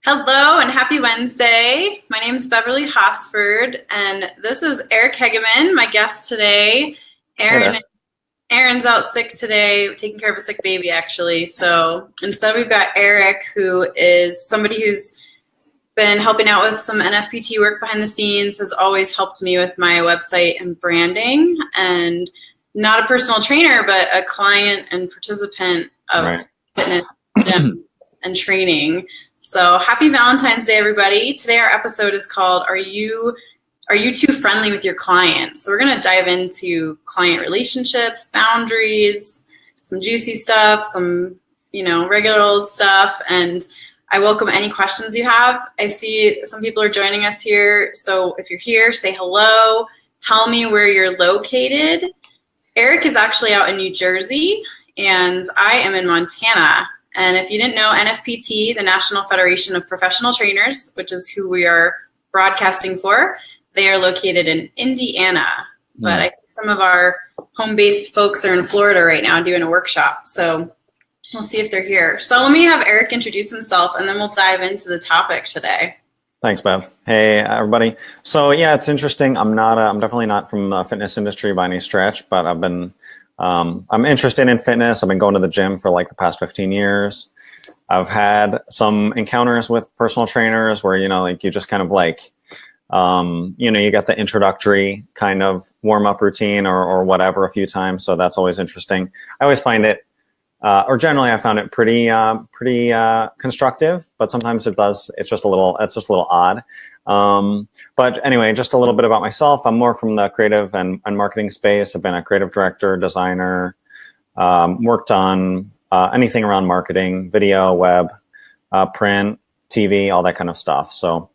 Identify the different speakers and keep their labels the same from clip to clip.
Speaker 1: Hello and happy Wednesday. My name is Beverly Hosford, and this is Eric Hegeman, my guest today. Aaron's out sick today, taking care of a sick baby, actually. So instead, we've got Eric, who is somebody who's been helping out with some NFPT work behind the scenes, has always helped me with my website and branding, and not a personal trainer, but a client and participant of fitness gym and training. So happy Valentine's Day, everybody. Today our episode is called Are You Too Friendly with Your Clients? So we're going to dive into client relationships, boundaries, some juicy stuff, some, regular old stuff. And I welcome any questions you have. I see some people are joining us here. So if you're here, say hello. Tell me where you're located. Eric is actually out in New Jersey, and I am in Montana. And if you didn't know, NFPT, the National Federation of Professional Trainers, which is who we are broadcasting for, they are located in Indiana. But I think some of our home-based folks are in Florida right now doing a workshop. So we'll see if they're here. So let me have Eric introduce himself, and then we'll dive into the topic today.
Speaker 2: Thanks, Bev. Hey, everybody. So yeah, it's interesting. I'm definitely not from the fitness industry by any stretch, but I'm interested in fitness. I've been going to the gym for like the past 15 years. I've had some encounters with personal trainers where, you just kind of you got the introductory kind of warm up routine or whatever a few times. So that's always interesting. I always find it, or generally I found it pretty constructive, but sometimes it's just a little odd. But anyway, just a little bit about myself. I'm more from the creative and marketing space. I've been a creative director, designer, worked on anything around marketing, video, web, print, TV, all that kind of stuff. So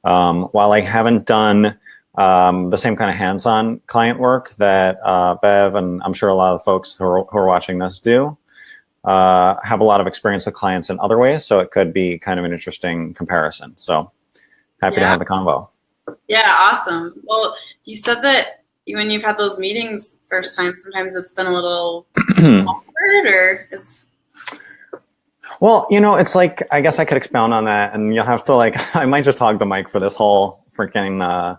Speaker 2: while I haven't done the same kind of hands-on client work that Bev and I'm sure a lot of the folks who are watching this do, have a lot of experience with clients in other ways. So it could be kind of an interesting comparison. So happy to have the convo.
Speaker 1: Yeah, awesome. Well, you said that when you've had those meetings first time, sometimes it's been a little awkward, or it's...
Speaker 2: Well, it's like, I guess I could expound on that, and you'll have to I might just hog the mic for this whole freaking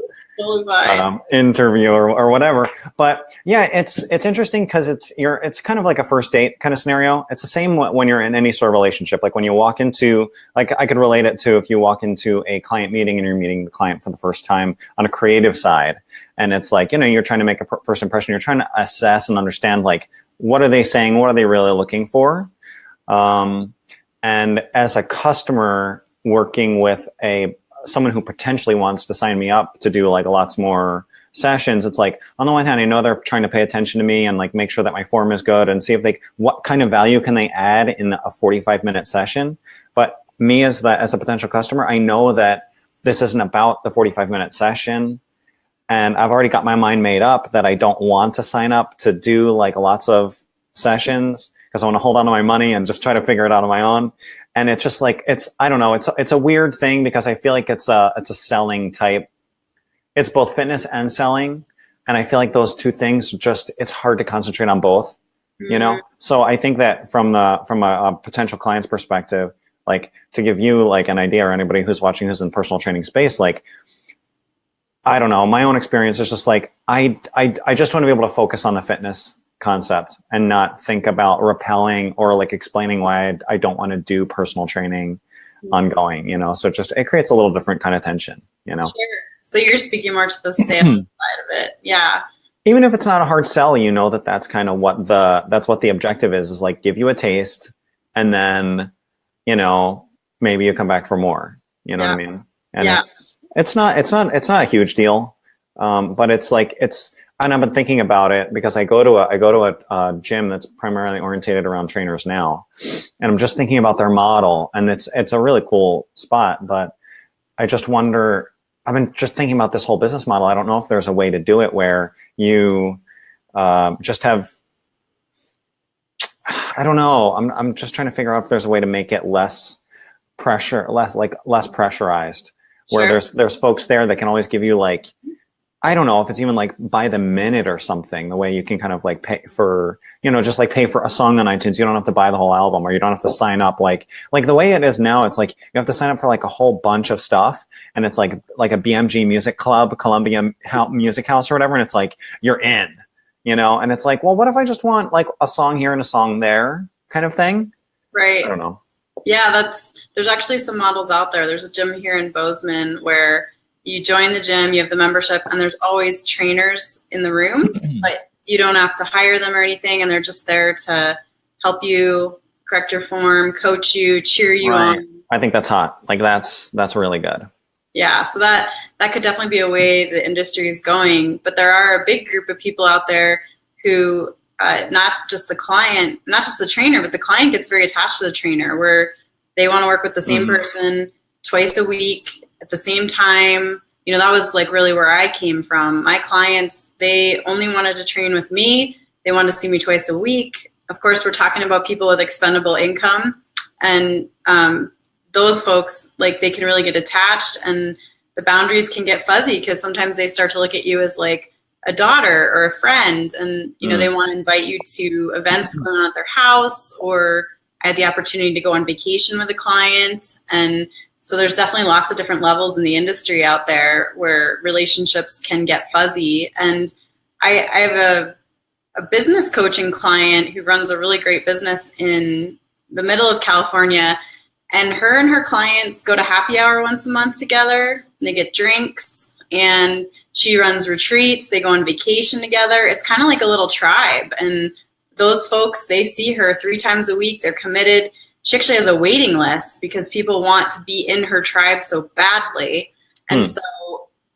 Speaker 2: interview or whatever. But yeah, it's interesting because it's kind of like a first date kind of scenario. It's the same when you're in any sort of relationship. Like when you walk into, I could relate it to if you walk into a client meeting and you're meeting the client for the first time on a creative side, and it's you're trying to make a first impression. You're trying to assess and understand what are they saying, what are they really looking for, and as a customer working with someone who potentially wants to sign me up to do lots more sessions, it's on the one hand, I know they're trying to pay attention to me and make sure that my form is good and see if what kind of value can they add in a 45-minute session. But me as a potential customer, I know that this isn't about the 45-minute session, and I've already got my mind made up that I don't want to sign up to do lots of sessions because I want to hold on to my money and just try to figure it out on my own. And it's just I don't know, it's a weird thing because I feel like it's a selling type. It's both fitness and selling. And I feel like those two things it's hard to concentrate on both, So I think that from a potential client's perspective, to give you an idea, or anybody who's watching who's in personal training space, I don't know, my own experience is just I just want to be able to focus on the fitness concept and not think about repelling or explaining why I don't want to do personal training ongoing, so it creates a little different kind of tension, Sure.
Speaker 1: So you're speaking more to the sales side of it. Yeah.
Speaker 2: Even if it's not a hard sell, that's kind of what the objective is give you a taste and then, maybe you come back for more, what I mean? And it's not a huge deal. But and I've been thinking about it because I go to a gym that's primarily orientated around trainers now, and I'm just thinking about their model, and it's a really cool spot. But I just wonder. I've been just thinking about this whole business model. I don't know if there's a way to do it where you just have. I don't know. I'm just trying to figure out if there's a way to make it less pressurized, where there's folks there that can always give you I don't know if it's even like by the minute or something, the way you can kind of like pay for, you know, just like pay for a song on iTunes. You don't have to buy the whole album, or you don't have to sign up. Like the way it is now, it's like you have to sign up for like a whole bunch of stuff. And it's like a BMG Music Club, Columbia Music House or whatever. And it's like, you're in, you know, and it's like, well, what if I just want like a song here and a song there kind of thing?
Speaker 1: Right.
Speaker 2: I don't know.
Speaker 1: Yeah, there's actually some models out there. There's a gym here in Bozeman where you join the gym, you have the membership, and there's always trainers in the room, but you don't have to hire them or anything, and they're just there to help you correct your form, coach you, cheer you on.
Speaker 2: I think that's hot. Like that's really good.
Speaker 1: Yeah, so that could definitely be a way the industry is going. But there are a big group of people out there who not just the client, not just the trainer, but the client gets very attached to the trainer, where they want to work with the same person twice a week at the same time. You know, that was like really where I came from. My clients, they only wanted to train with me. They wanted to see me twice a week. Of course, we're talking about people with expendable income, and those folks, like, they can really get attached, and the boundaries can get fuzzy because sometimes they start to look at you as like a daughter or a friend, and you know, they want to invite you to events going on at their house, or I had the opportunity to go on vacation with a client. And so there's definitely lots of different levels in the industry out there where relationships can get fuzzy. And I have a business coaching client who runs a really great business in the middle of California, and her clients go to happy hour once a month together. They get drinks, and she runs retreats. They go on vacation together. It's kind of like a little tribe. And those folks, they see her 3 times a week. They're committed. She actually has a waiting list because people want to be in her tribe so badly. And so,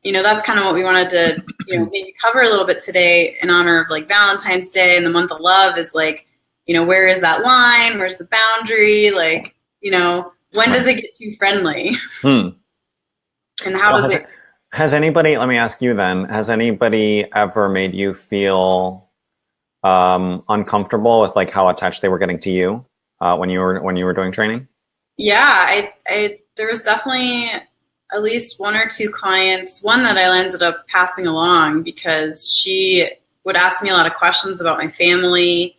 Speaker 1: you know, that's kind of what we wanted to, you know, maybe cover a little bit today in honor of like Valentine's Day and the month of love, is like, you know, where is that line? Where's the boundary? Like, you know, when does it get too friendly? And how does it?
Speaker 2: Has anybody, let me ask you then, has anybody ever made you feel uncomfortable with like how attached they were getting to you when you were doing training?
Speaker 1: Yeah, there was definitely at least 1 or 2 clients, one that I ended up passing along because she would ask me a lot of questions about my family.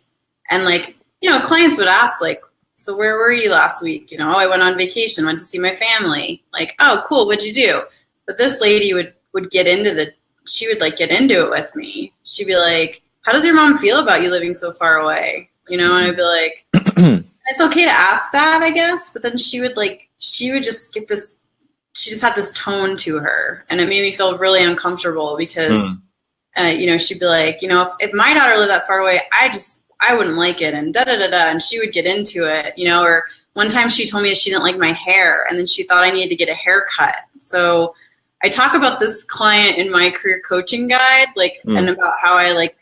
Speaker 1: And like, you know, clients would ask like, so where were you last week? You know, oh, I went on vacation, went to see my family. Like, oh, cool, what'd you do? But this lady would get into she would like get into it with me. She'd be like, how does your mom feel about you living so far away? You know, and I'd be like, it's okay to ask that, I guess. But then she would just get this, she just had this tone to her. And it made me feel really uncomfortable because, you know, she'd be like, you know, if my daughter lived that far away, I wouldn't like it, and da-da-da-da, and she would get into it, you know. Or one time she told me she didn't like my hair, and then she thought I needed to get a haircut. So I talk about this client in my career coaching guide, like, and about how I like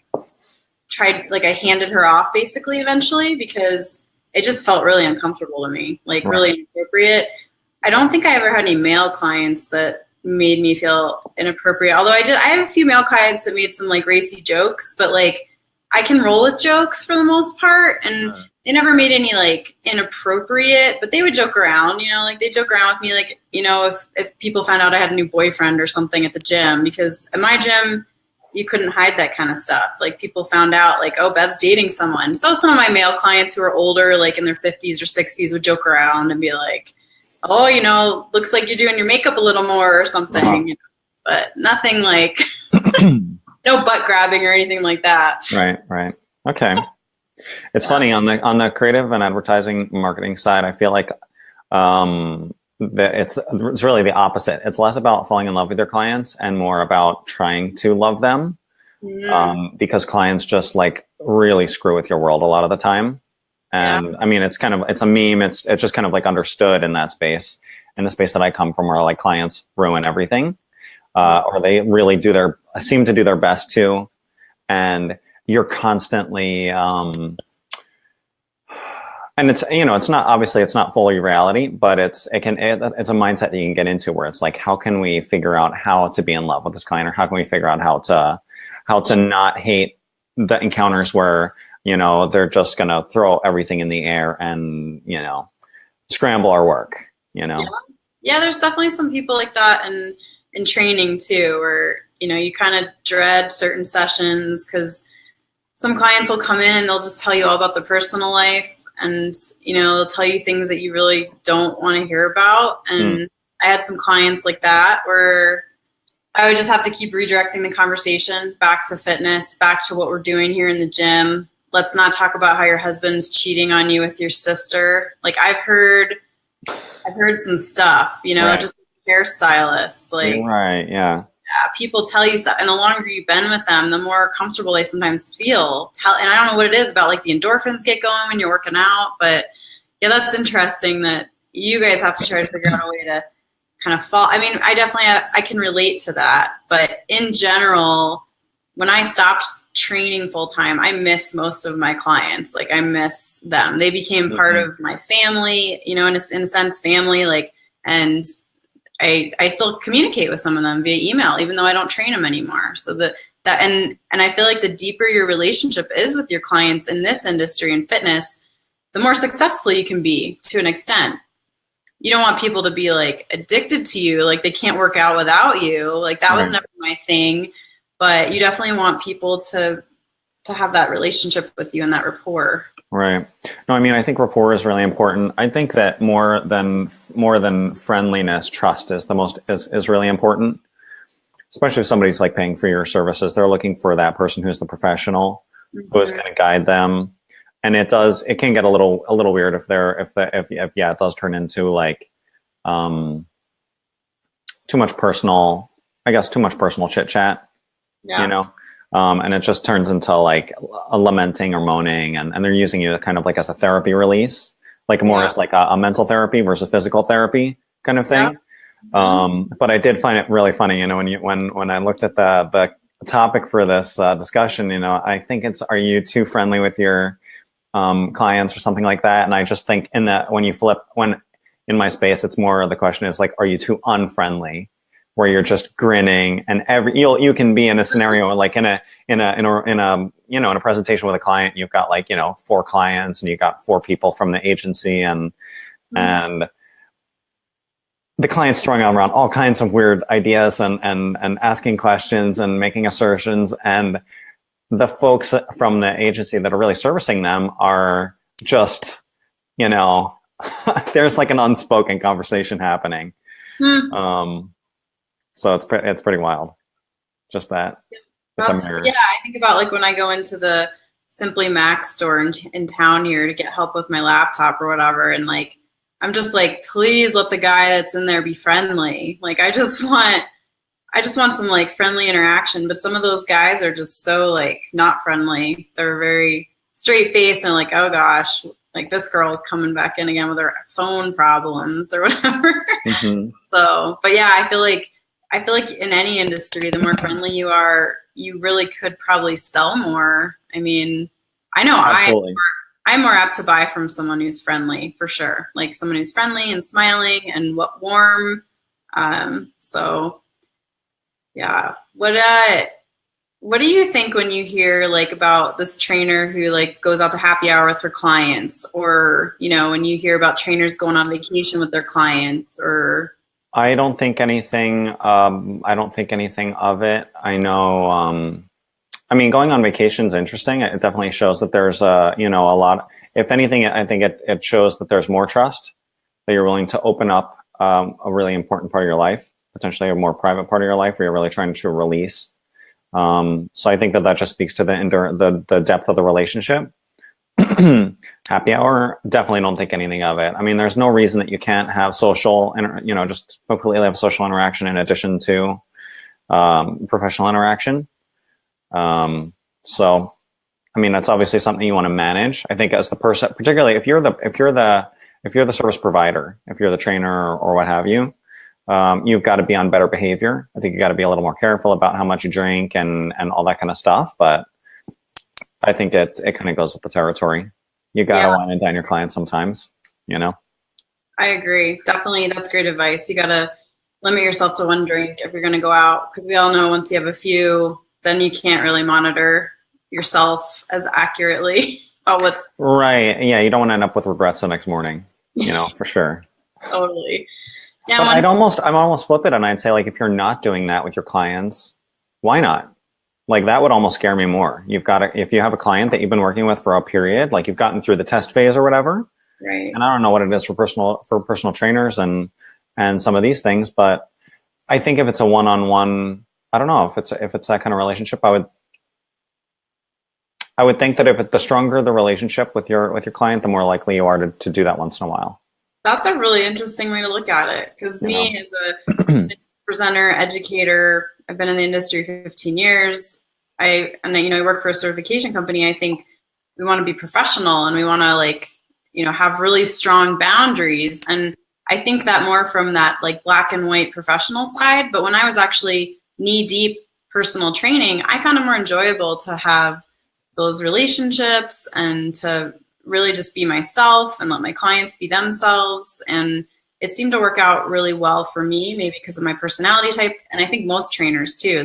Speaker 1: tried, like I handed her off basically eventually because it just felt really uncomfortable to me, like really inappropriate. I don't think I ever had any male clients that made me feel inappropriate. Although I have a few male clients that made some like racy jokes, but like I can roll with jokes for the most part, and they never made any like inappropriate, but they would joke around, you know, like they joke around with me, like, you know, if people found out I had a new boyfriend or something at the gym, because at my gym, you couldn't hide that kind of stuff. Like people found out like, oh, Bev's dating someone. So some of my male clients who are older, like in their 50s or 60s, would joke around and be like, oh, you know, looks like you're doing your makeup a little more or something, you know, but nothing like no butt grabbing or anything like that.
Speaker 2: Right. Okay. It's funny on the creative and advertising marketing side. I feel like it's really the opposite. It's less about falling in love with your clients and more about trying to love them, because clients just like really screw with your world a lot of the time. And I mean, it's a meme. It's just kind of like understood in that space, in the space that I come from, where like clients ruin everything, or they really seem to do their best to, and you're constantly, and it's, you know, it's not fully reality, but it's a mindset that you can get into where it's like, how can we figure out how to be in love with this client, or how can we figure out how to not hate the encounters where, you know, they're just going to throw everything in the air and, you know, scramble our work, you know?
Speaker 1: Yeah, there's definitely some people like that in training too, where, you kind of dread certain sessions because some clients will come in and they'll just tell you all about their personal life, and they'll tell you things that you really don't want to hear about. And I had some clients like that where I would just have to keep redirecting the conversation back to fitness, back to what we're doing here in the gym. Let's not talk about how your husband's cheating on you with your sister. Like I've heard some stuff,
Speaker 2: right.
Speaker 1: just hairstylists, like
Speaker 2: right, yeah,
Speaker 1: people tell you stuff, and the longer you've been with them, the more comfortable they sometimes feel. And I don't know what it is about, like the endorphins get going when you're working out, but yeah, that's interesting that you guys have to try to figure out a way to kind of fall. I mean, I can relate to that, but in general, when I stopped training full time, I miss most of my clients. Like I miss them. They became part of my family, in a sense, family. Like, and I still communicate with some of them via email, even though I don't train them anymore. So and I feel like the deeper your relationship is with your clients in this industry and fitness, the more successful you can be to an extent. You don't want people to be like addicted to you, like they can't work out without you. Like that was never my thing, but you definitely want people to have that relationship with you and that rapport.
Speaker 2: Right. No, I mean, I think rapport is really important. I think that more than friendliness, trust is really important. Especially if somebody's like paying for your services, they're looking for that person who's the professional, who is going to guide them. And it can get a little weird if it does turn into like too much personal chit chat, and it just turns into like a lamenting or moaning, and they're using you kind of like as a therapy release, like more as like a mental therapy versus physical therapy kind of thing. But I did find it really funny, when I looked at the topic for this discussion, I think are you too friendly with your clients or something like that? And I just think in my space, it's more of the question is like, are you too unfriendly, where you're just grinning and you can be in a scenario like in a presentation with a client, you've got like 4 clients and you've got 4 people from the agency and the client's throwing around all kinds of weird ideas and asking questions and making assertions, and the folks from the agency that are really servicing them are just, there's like an unspoken conversation happening. So it's pretty wild. Just that.
Speaker 1: I think about like when I go into the Simply Mac store in town here to get help with my laptop or whatever, and like I'm just like, please let the guy that's in there be friendly. Like I just want some like friendly interaction, but some of those guys are just so like not friendly. They're very straight faced and like, oh gosh, like this girl is coming back in again with her phone problems or whatever. So, but yeah, I feel like in any industry, the more friendly you are, you really could probably sell more. I mean, I know I'm more apt to buy from someone who's friendly for sure. Like someone who's friendly and smiling and warm. So yeah. What do you think when you hear like about this trainer who like goes out to happy hour with her clients, or, when you hear about trainers going on vacation with their clients? Or
Speaker 2: I don't think anything of it. I know, going on vacation is interesting. It definitely shows that there's a lot. If anything, I think it shows that there's more trust, that you're willing to open up a really important part of your life, potentially a more private part of your life where you're really trying to release. So I think that just speaks to the depth of the relationship. Happy hour, definitely don't think anything of it. I mean, there's no reason that you can't have social, just completely have social interaction in addition to professional interaction. So, I mean, that's obviously something you want to manage. I think as the person, particularly if you're the service provider, if you're the trainer or what have you, you've got to be on better behavior. I think you got to be a little more careful about how much you drink and all that kind of stuff. But I think it kind of goes with the territory. You got to wine and dine your clients sometimes,
Speaker 1: I agree. Definitely. That's great advice. You got to limit yourself to 1 drink if you're going to go out, because we all know once you have a few, then you can't really monitor yourself as accurately about what's
Speaker 2: right. Yeah. You don't want to end up with regrets the next morning, for sure.
Speaker 1: Totally. Yeah.
Speaker 2: But I'm almost flip it. And I'd say like, if you're not doing that with your clients, why not? Like that would almost scare me more. If you have a client that you've been working with for a period, like you've gotten through the test phase or whatever,
Speaker 1: Right.
Speaker 2: and I don't know what it is for personal trainers and some of these things, but I think if it's a one-on-one, I don't know if it's that kind of relationship, I would think that the stronger the relationship with your client, the more likely you are to do that once in a while.
Speaker 1: That's a really interesting way to look at it. Because me as a presenter, educator, I've been in the industry for 15 years. I work for a certification company. I think we want to be professional and we want to have really strong boundaries. And I think that more from that like black and white professional side. But when I was actually knee deep personal training, I found it more enjoyable to have those relationships and to really just be myself and let my clients be themselves. And it seemed to work out really well for me, maybe because of my personality type. And I think most trainers too,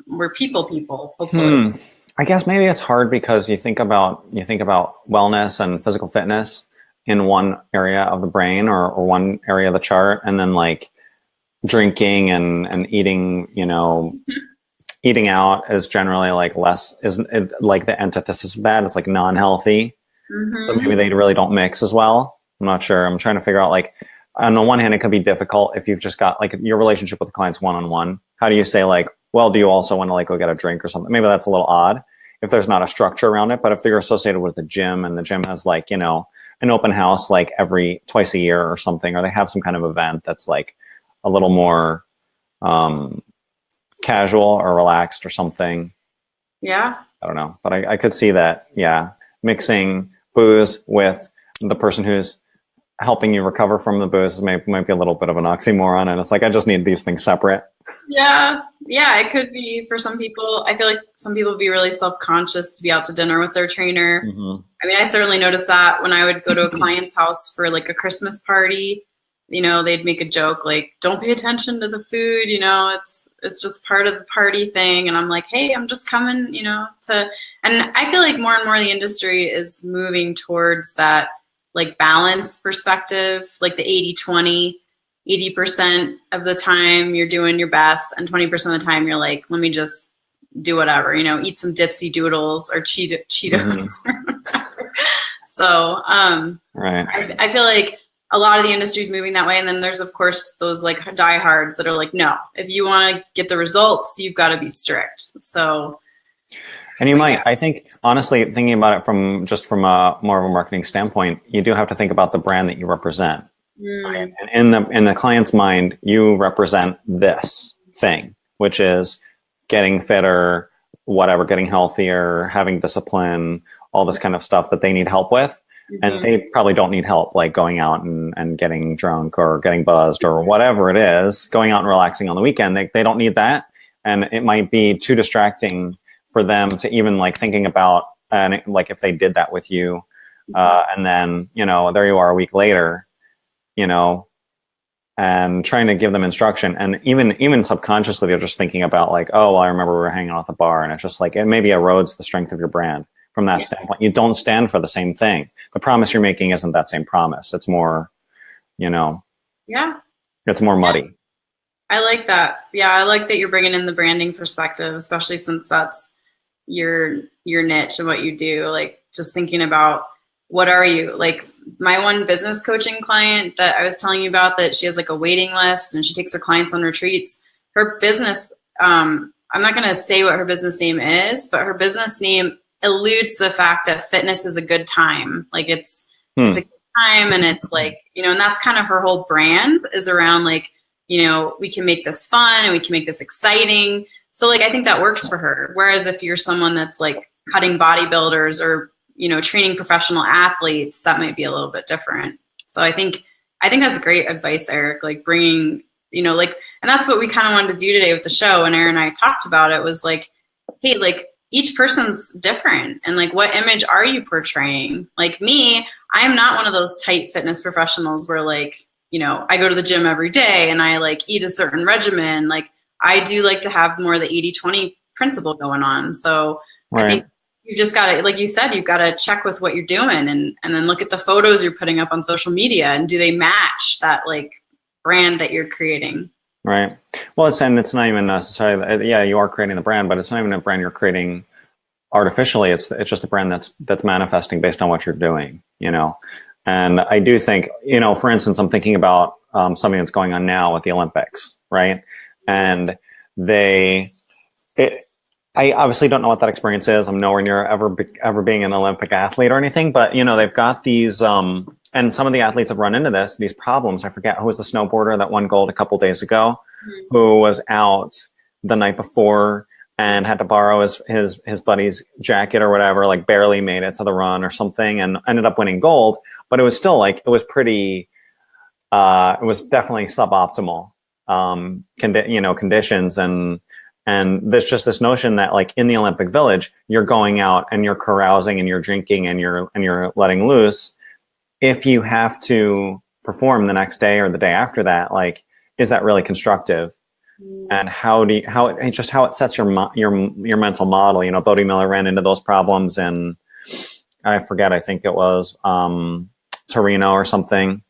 Speaker 1: we're people, hopefully.
Speaker 2: I guess maybe it's hard because you think about wellness and physical fitness in one area of the brain or one area of the chart, and then like drinking and eating, eating out is generally like like the antithesis of that. It's like non-healthy. Mm-hmm. So maybe they really don't mix as well. I'm not sure. I'm trying to figure out, like, on the one hand, it could be difficult if you've just got like your relationship with the client's one-on-one. How do you say like, well, do you also want to like go get a drink or something? Maybe that's a little odd if there's not a structure around it. But if you're associated with the gym and the gym has like, an open house like twice a year or something, or they have some kind of event that's like a little more casual or relaxed or something.
Speaker 1: Yeah.
Speaker 2: I don't know, but I could see that. Yeah. Mixing booze with the person who's helping you recover from the booze might be a little bit of an oxymoron. And it's like, I just need these things separate.
Speaker 1: Yeah. Yeah. It could be for some people. I feel like some people would be really self-conscious to be out to dinner with their trainer. Mm-hmm. I mean, I certainly noticed that when I would go to a client's house for like a Christmas party, they'd make a joke like, don't pay attention to the food, it's just part of the party thing. And I'm like, hey, I'm just coming, and I feel like more and more the industry is moving towards that like balanced perspective, like the 80-20, 80% of the time you're doing your best and 20% of the time you're like, let me just do whatever, eat some dipsy doodles or Cheetos. Mm-hmm. So
Speaker 2: right.
Speaker 1: I feel like a lot of the industry is moving that way. And then there's, of course, those like diehards that are like, no, if you want to get the results, you've got to be strict. So.
Speaker 2: And you might, I think, honestly, thinking about it from a more of a marketing standpoint, you do have to think about the brand that you represent. Right? And in the client's mind, you represent this thing, which is getting fitter, whatever, getting healthier, having discipline, all this kind of stuff that they need help with. Mm-hmm. And they probably don't need help, like going out and getting drunk or getting buzzed or whatever it is, going out and relaxing on the weekend. They don't need that. And it might be too distracting for them to even like thinking about, and like if they did that with you, and then, there you are a week later, and trying to give them instruction. And even subconsciously, they're just thinking about like, oh, well, I remember we were hanging out at the bar, and it's just like, it maybe erodes the strength of your brand from that standpoint. You don't stand for the same thing. The promise you're making isn't that same promise. It's more, it's more muddy.
Speaker 1: I like that. Yeah. I like that you're bringing in the branding perspective, especially since that's your niche and what you do. Like just thinking about what are you, like my one business coaching client that I was telling you about, that she has like a waiting list and she takes her clients on retreats. Her business, I'm not going to say what her business name is, but her business name alludes to the fact that fitness is a good time. Like it's a good time, and it's like, and that's kind of her whole brand is around like, we can make this fun and we can make this exciting. So like, I think that works for her. Whereas if you're someone that's like cutting bodybuilders or, training professional athletes, that might be a little bit different. So I think that's great advice, Eric, like bringing, and that's what we kind of wanted to do today with the show. And Aaron and I talked about it, was like, hey, like each person's different. And like, what image are you portraying? Like me, I am not one of those tight fitness professionals where like, I go to the gym every day and I like eat a certain regimen. Like I do like to have more of the 80-20 principle going on. So right. I think you just got to, like you said, you've got to check with what you're doing and then look at the photos you're putting up on social media, and do they match that like brand that you're creating?
Speaker 2: Right. Well, it's not even necessarily, yeah, you are creating the brand, but it's not even a brand you're creating artificially. It's just a brand that's manifesting based on what you're doing, you know. And I do think, you know, for instance, I'm thinking about something that's going on now with the Olympics, right? And they, it, I obviously don't know what that experience is. I'm nowhere near ever being an Olympic athlete or anything, but you know, they've got these, and some of the athletes have run into these problems. I forget who was the snowboarder that won gold a couple days ago, who was out the night before and had to borrow his buddy's jacket or whatever, like barely made it to the run or something, and ended up winning gold. But it was still like it was pretty. It was definitely suboptimal, conditions, and there's just this notion that like in the Olympic Village, you're going out and you're carousing and you're drinking and you're letting loose. If you have to perform the next day or the day after that, like, is that really constructive? And how it sets your mental model. You know, Bodie Miller ran into those problems, and I forget. I think it was Torino or something.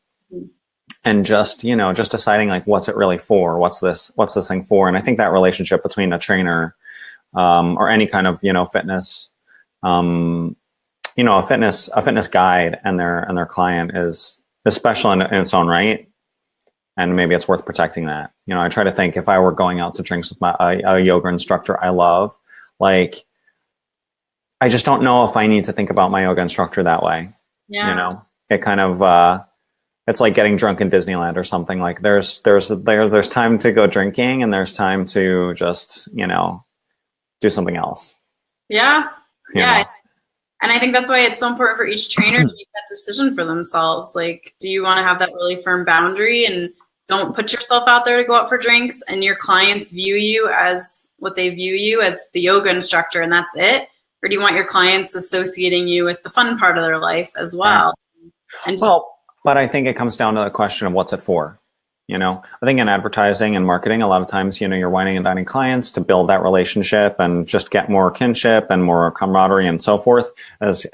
Speaker 2: And just deciding like, what's it really for? What's this thing for? And I think that relationship between a trainer or any kind of fitness, a fitness guide and their client is special in its own right. And maybe it's worth protecting that. You know, I try to think if I were going out to drinks with a yoga instructor I love, like, I just don't know if I need to think about my yoga instructor that way.
Speaker 1: Yeah.
Speaker 2: You know, it kind of, it's like getting drunk in Disneyland or something. Like there's time to go drinking and there's time to just, do something else.
Speaker 1: Yeah. Yeah.
Speaker 2: You know?
Speaker 1: And I think that's why it's so important for each trainer to make that decision for themselves. Like, do you want to have that really firm boundary and don't put yourself out there to go out for drinks and your clients view you as what they view you as, the yoga instructor, and that's it? Or do you want your clients associating you with the fun part of their life as well? And
Speaker 2: but I think it comes down to the question of what's it for. I think in advertising and marketing, a lot of times, you're wining and dining clients to build that relationship and just get more kinship and more camaraderie and so forth as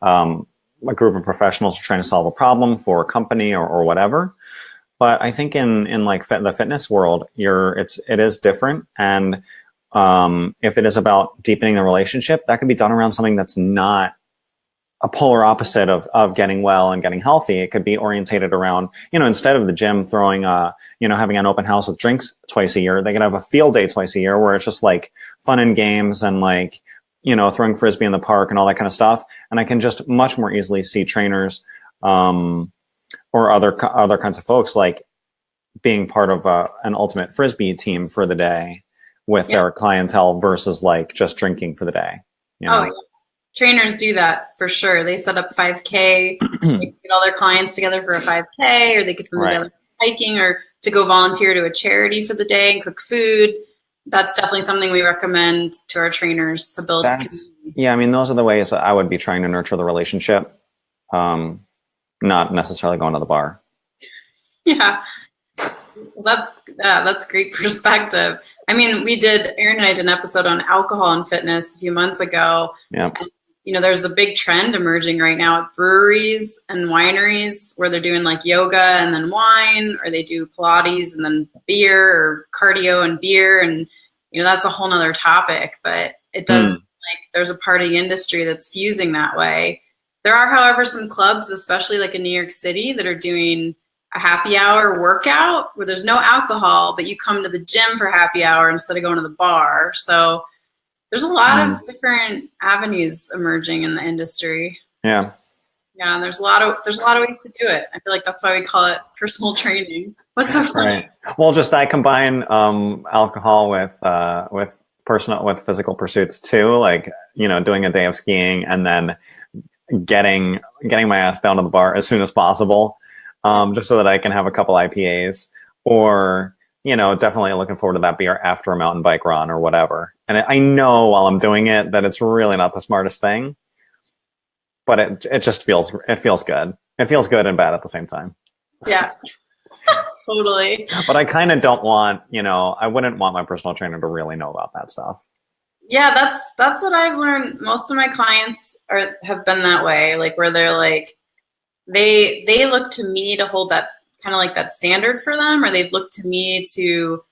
Speaker 2: a group of professionals are trying to solve a problem for a company or whatever. But I think in like the fitness world, it is different. And if it is about deepening the relationship, that can be done around something that's not a polar opposite of getting well and getting healthy. It could be orientated around, instead of the gym throwing having an open house with drinks twice a year, they could have a field day twice a year where it's just like fun and games and like, throwing Frisbee in the park and all that kind of stuff. And I can just much more easily see trainers, or other kinds of folks like being part of an ultimate Frisbee team for the day with their clientele versus like just drinking for the day.
Speaker 1: Oh, yeah. Trainers do that for sure. They set up 5K, they get all their clients together for a 5K, or they get them together for hiking or to go volunteer to a charity for the day and cook food. That's definitely something we recommend to our trainers to build community.
Speaker 2: Yeah, I mean, those are the ways that I would be trying to nurture the relationship, not necessarily going to the bar.
Speaker 1: Yeah, that's great perspective. I mean, Erin and I did an episode on alcohol and fitness a few months ago.
Speaker 2: Yeah.
Speaker 1: And, there's a big trend emerging right now at breweries and wineries where they're doing like yoga and then wine, or they do Pilates and then beer, or cardio and beer. And, that's a whole nother topic, but it does like there's a part of the industry that's fusing that way. There are, however, some clubs, especially like in New York City, that are doing a happy hour workout where there's no alcohol, but you come to the gym for happy hour instead of going to the bar. So there's a lot of different avenues emerging in the industry.
Speaker 2: Yeah.
Speaker 1: Yeah, and there's a lot of ways to do it. I feel like that's why we call it personal training. What's so funny?
Speaker 2: Right. Well, I combine alcohol with physical pursuits too, like doing a day of skiing and then getting my ass down to the bar as soon as possible. Just so that I can have a couple IPAs, or, definitely looking forward to that beer after a mountain bike run or whatever. And I know while I'm doing it that it's really not the smartest thing, but it feels good. It feels good and bad at the same time.
Speaker 1: Yeah, totally.
Speaker 2: But I kind of don't want, I wouldn't want my personal trainer to really know about that stuff.
Speaker 1: Yeah, that's what I've learned. Most of my clients have been that way, like where they're like, they look to me to hold that kind of like that standard for them, or they've looked to me to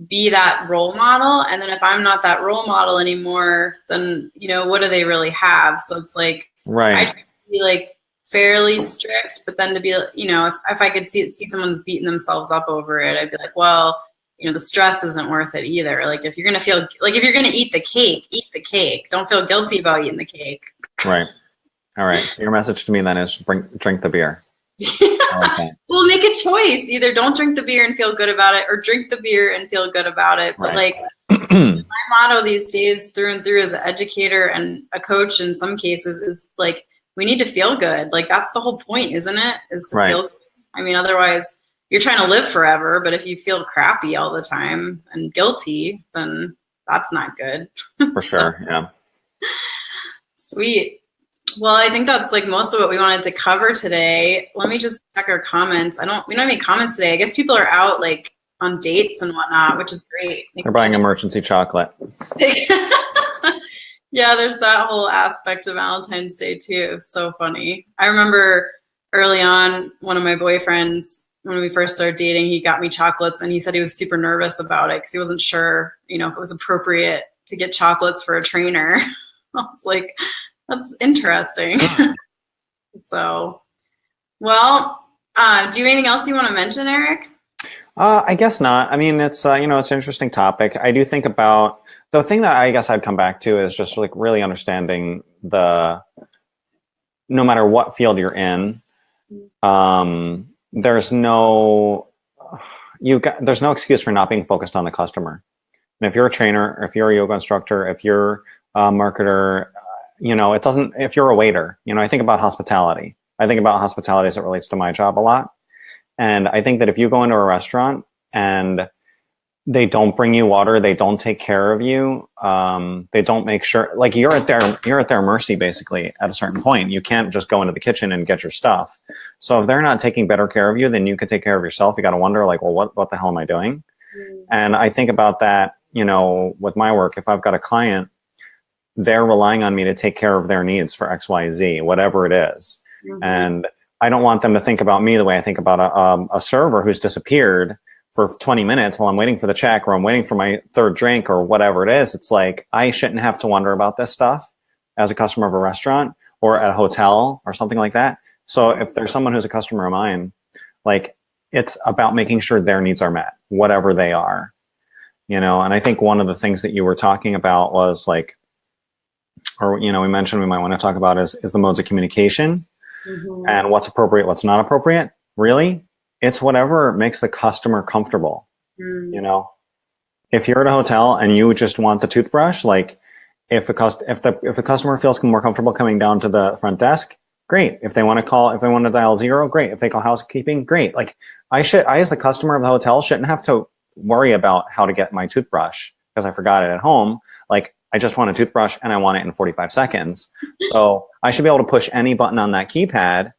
Speaker 1: be that role model. And then if I'm not that role model anymore, then, you know, what do they really have? So it's like, I try to be like fairly strict, but then to be, you know, if I could see someone's beating themselves up over it, I'd be like, well, you know, the stress isn't worth it either. Like if you're going to feel like, if you're going to eat the cake, don't feel guilty about eating the cake.
Speaker 2: Right. All right. So your message to me then is drink the beer. Okay.
Speaker 1: Well, make a choice. Either don't drink the beer and feel good about it, or drink the beer and feel good about it. But like my motto these days through and through as an educator and a coach in some cases is like, we need to feel good. Like that's the whole point, isn't it? Is to feel good. I mean, otherwise you're trying to live forever, but if you feel crappy all the time and guilty, then that's not good.
Speaker 2: For sure. Yeah.
Speaker 1: Sweet. Well, I think that's like most of what we wanted to cover today. Let me just check our comments. We don't have any comments today. I guess people are out like on dates and whatnot, which is great.
Speaker 2: They're buying emergency chocolate.
Speaker 1: Yeah, there's that whole aspect of Valentine's Day too. It's so funny. I remember early on, one of my boyfriends, when we first started dating, he got me chocolates and he said he was super nervous about it because he wasn't sure, you know, if it was appropriate to get chocolates for a trainer. I was like, that's interesting. So, well, do you have anything else you want to mention, Eric?
Speaker 2: I guess not. I mean, it's, you know, it's an interesting topic. I do think about the thing that I guess I'd come back to is just like really understanding no matter what field you're in, there's no excuse for not being focused on the customer. And if you're a trainer, if you're a yoga instructor, if you're a marketer, you know, if you're a waiter, you know, I think about hospitality. I think about hospitality as it relates to my job a lot. And I think that if you go into a restaurant and they don't bring you water, they don't take care of you, they don't make sure, like you're at their mercy basically at a certain point. You can't just go into the kitchen and get your stuff. So if they're not taking better care of you than you could take care of yourself, you got to wonder like, well, what the hell am I doing? And I think about that, you know, with my work. If I've got a client, they're relying on me to take care of their needs for X, Y, Z, whatever it is. And I don't want them to think about me the way I think about a server who's disappeared for 20 minutes while I'm waiting for the check, or I'm waiting for my third drink, or whatever it is. It's like, I shouldn't have to wonder about this stuff as a customer of a restaurant or at a hotel or something like that. So if there's someone who's a customer of mine, like it's about making sure their needs are met, whatever they are, you know. And I think one of the things that you were talking about was like, or, you know, we mentioned we might want to talk about is the modes of communication and what's appropriate, what's not appropriate. Really, it's whatever makes the customer comfortable. You know, if you're at a hotel and you just want the toothbrush, like if the customer feels more comfortable coming down to the front desk, great. If they want to dial 0, great. If they call housekeeping, great. Like I as the customer of the hotel shouldn't have to worry about how to get my toothbrush because I forgot it at home. Like I just want a toothbrush and I want it in 45 seconds. So I should be able to push any button on that keypad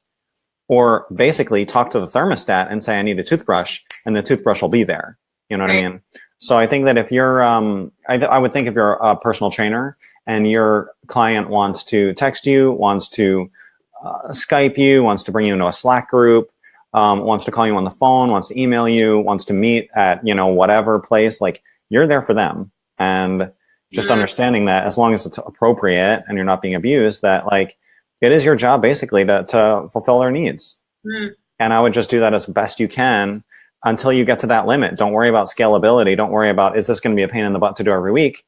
Speaker 2: or basically talk to the thermostat and say, I need a toothbrush, and the toothbrush will be there. You know what I mean? So I think that if you're, I would think if you're a personal trainer and your client wants to text you, wants to Skype you, wants to bring you into a Slack group, wants to call you on the phone, wants to email you, wants to meet at, you know, whatever place, like you're there for them. And just understanding that as long as it's appropriate and you're not being abused, that like it is your job basically to fulfill their needs. And I would just do that as best you can until you get to that limit. Don't worry about scalability. Don't worry about, is this going to be a pain in the butt to do every week?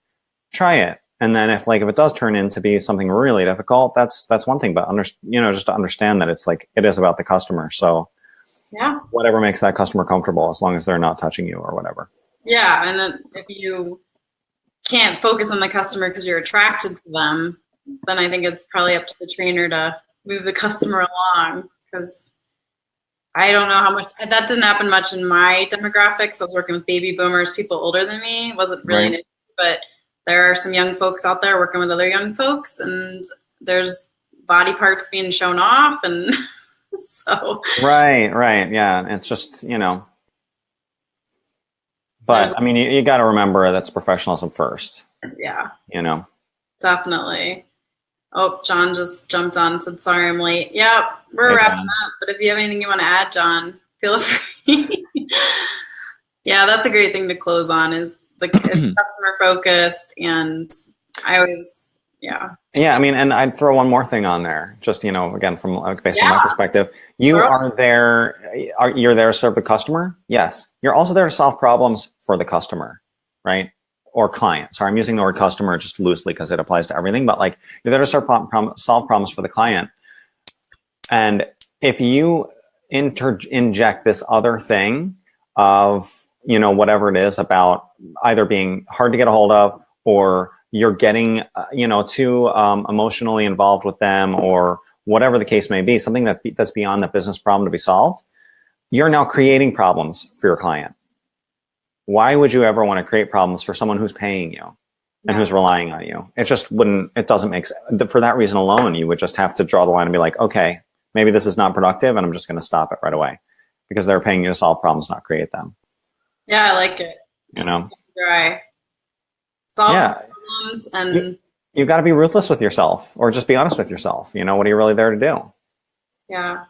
Speaker 2: Try it. And then if it does turn into be something really difficult, that's one thing, but just to understand that it's like, it is about the customer. So yeah, whatever makes that customer comfortable, as long as they're not touching you or whatever. Yeah.
Speaker 1: And then if you can't focus on the customer because you're attracted to them, then I think it's probably up to the trainer to move the customer along, because I don't know how much that didn't happen much in my demographics. I was working with baby boomers, people older than me. It wasn't really an issue, but there are some young folks out there working with other young folks, and there's body parts being shown off, and so
Speaker 2: right, yeah, it's just, you know. But I mean, you got to remember that's professionalism first.
Speaker 1: Yeah.
Speaker 2: You know.
Speaker 1: Definitely. Oh, John just jumped on and said, sorry, I'm late. Yeah, we're wrapping up. But if you have anything you want to add, John, feel free. Yeah, that's a great thing to close on is it's customer focused, and I always, yeah.
Speaker 2: Yeah, I mean, and I'd throw one more thing on there, just, again, from based on my perspective, you're there to serve the customer. Yes. You're also there to solve problems for the customer, right? Or client. Sorry, I'm using the word customer just loosely because it applies to everything, but like you're there to solve problems for the client. And if you inject this other thing of, whatever it is about either being hard to get a hold of, or you're getting, too emotionally involved with them, or whatever the case may be, something that's beyond the business problem to be solved, you're now creating problems for your client. Why would you ever want to create problems for someone who's paying you and who's relying on you? It just it doesn't make sense. For that reason alone, you would just have to draw the line and be like, okay, maybe this is not productive and I'm just going to stop it right away because they're paying you to solve problems, not create them.
Speaker 1: Yeah, I like it. Dry. Solve problems, and
Speaker 2: you've got to be ruthless with yourself, or just be honest with yourself. What are you really there to do?
Speaker 1: Yeah,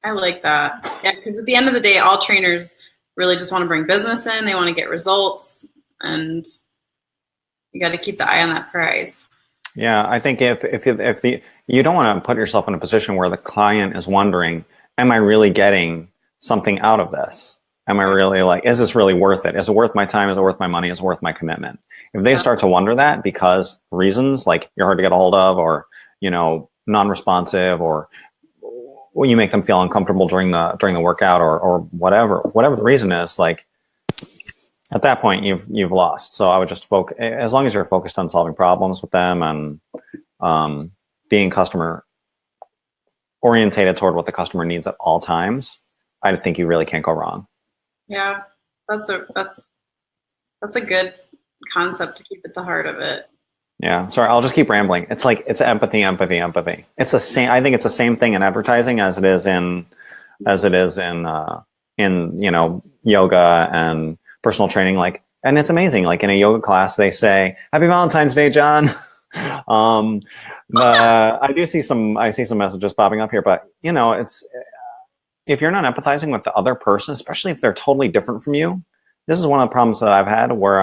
Speaker 1: I like that. Yeah, because at the end of the day, all trainers really just want to bring business in. They want to get results, and you got to keep the eye on that prize.
Speaker 2: Yeah, I think if you don't want to put yourself in a position where the client is wondering, am I really getting something out of this? Am I really is this really worth it? Is it worth my time? Is it worth my money? Is it worth my commitment? If they start to wonder that because reasons like you're hard to get a hold of, or, non-responsive, or you make them feel uncomfortable during the workout, or whatever the reason is, like at that point you've lost. So I would just focus, as long as you're focused on solving problems with them and being customer orientated toward what the customer needs at all times, I think you really can't go wrong.
Speaker 1: Yeah, that's a good concept to keep at the heart of it.
Speaker 2: Yeah, sorry, I'll just keep rambling. It's like it's empathy. It's the same. I think it's the same thing in advertising as it is in yoga and personal training. Like, and it's amazing. Like in a yoga class, they say "Happy Valentine's Day, John." I see some messages popping up here, but it's. If you're not empathizing with the other person, especially if they're totally different from you, this is one of the problems that I've had where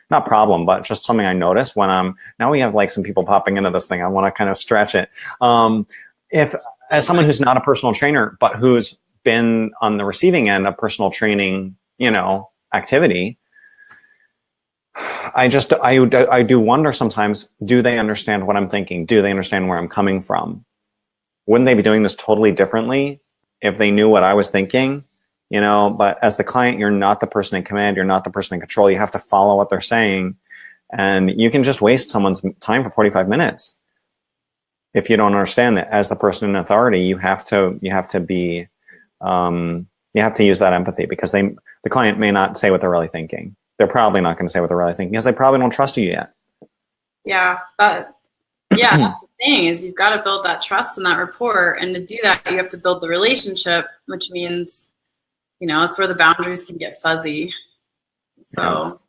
Speaker 2: not problem, but just something I noticed when now we have like some people popping into this thing. I want to kind of stretch it. If as someone who's not a personal trainer, but who's been on the receiving end of personal training, activity, I do wonder sometimes, do they understand what I'm thinking? Do they understand where I'm coming from? Wouldn't they be doing this totally differently if they knew what I was thinking? But as the client, you're not the person in command. You're not the person in control. You have to follow what they're saying. And you can just waste someone's time for 45 minutes. If you don't understand that as the person in authority, you have to use that empathy, because the client may not say what they're really thinking. They're probably not going to say what they're really thinking because they probably don't trust you yet.
Speaker 1: Yeah. That's the thing, is you've got to build that trust and that rapport. And to do that, you have to build the relationship, which means, it's where the boundaries can get fuzzy. So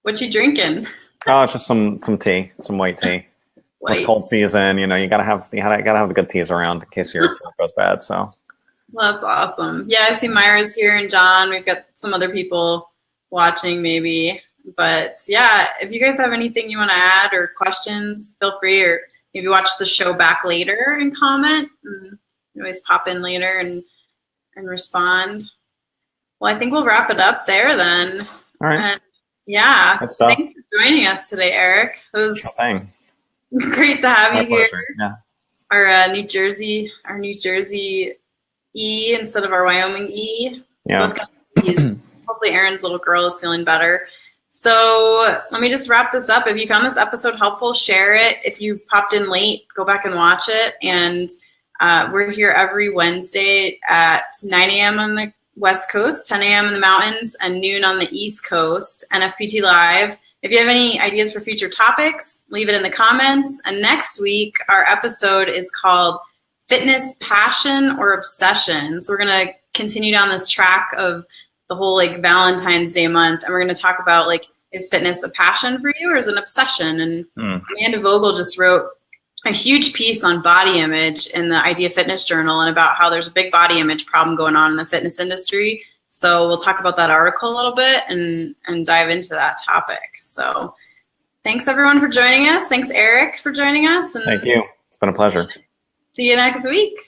Speaker 1: what you drinking?
Speaker 2: Oh, it's just some tea, some white tea. With cold season, you gotta have the good teas around in case your throat goes bad. So
Speaker 1: well, that's awesome. Yeah, I see Myra's here and John. We've got some other people watching maybe. But yeah, if you guys have anything you want to add or questions, feel free, or maybe watch the show back later and comment. And you always pop in later and respond. Well, I think we'll wrap it up there then.
Speaker 2: All right.
Speaker 1: And thanks for joining us today, Eric. It was great to have you here.
Speaker 2: Yeah.
Speaker 1: Our New Jersey E instead of our Wyoming E.
Speaker 2: Yeah.
Speaker 1: Both got E's. Hopefully Erin's little girl is feeling better. So let me just wrap this up. If you found this episode helpful, share it. If you popped in late, go back and watch it. And we're here every Wednesday at 9 a.m. on the West Coast, 10 a.m. in the mountains, and noon on the East Coast, NFPT Live. If you have any ideas for future topics, leave it in the comments. And next week, our episode is called Fitness Passion or Obsession. So we're going to continue down this track of the whole Valentine's Day month. And we're going to talk about is fitness a passion for you or is it an obsession? And Amanda Vogel just wrote a huge piece on body image in the Idea Fitness Journal and about how there's a big body image problem going on in the fitness industry. So we'll talk about that article a little bit and dive into that topic. So thanks everyone for joining us. Thanks Eric for joining us. And
Speaker 2: thank you. It's been a pleasure.
Speaker 1: See you next week.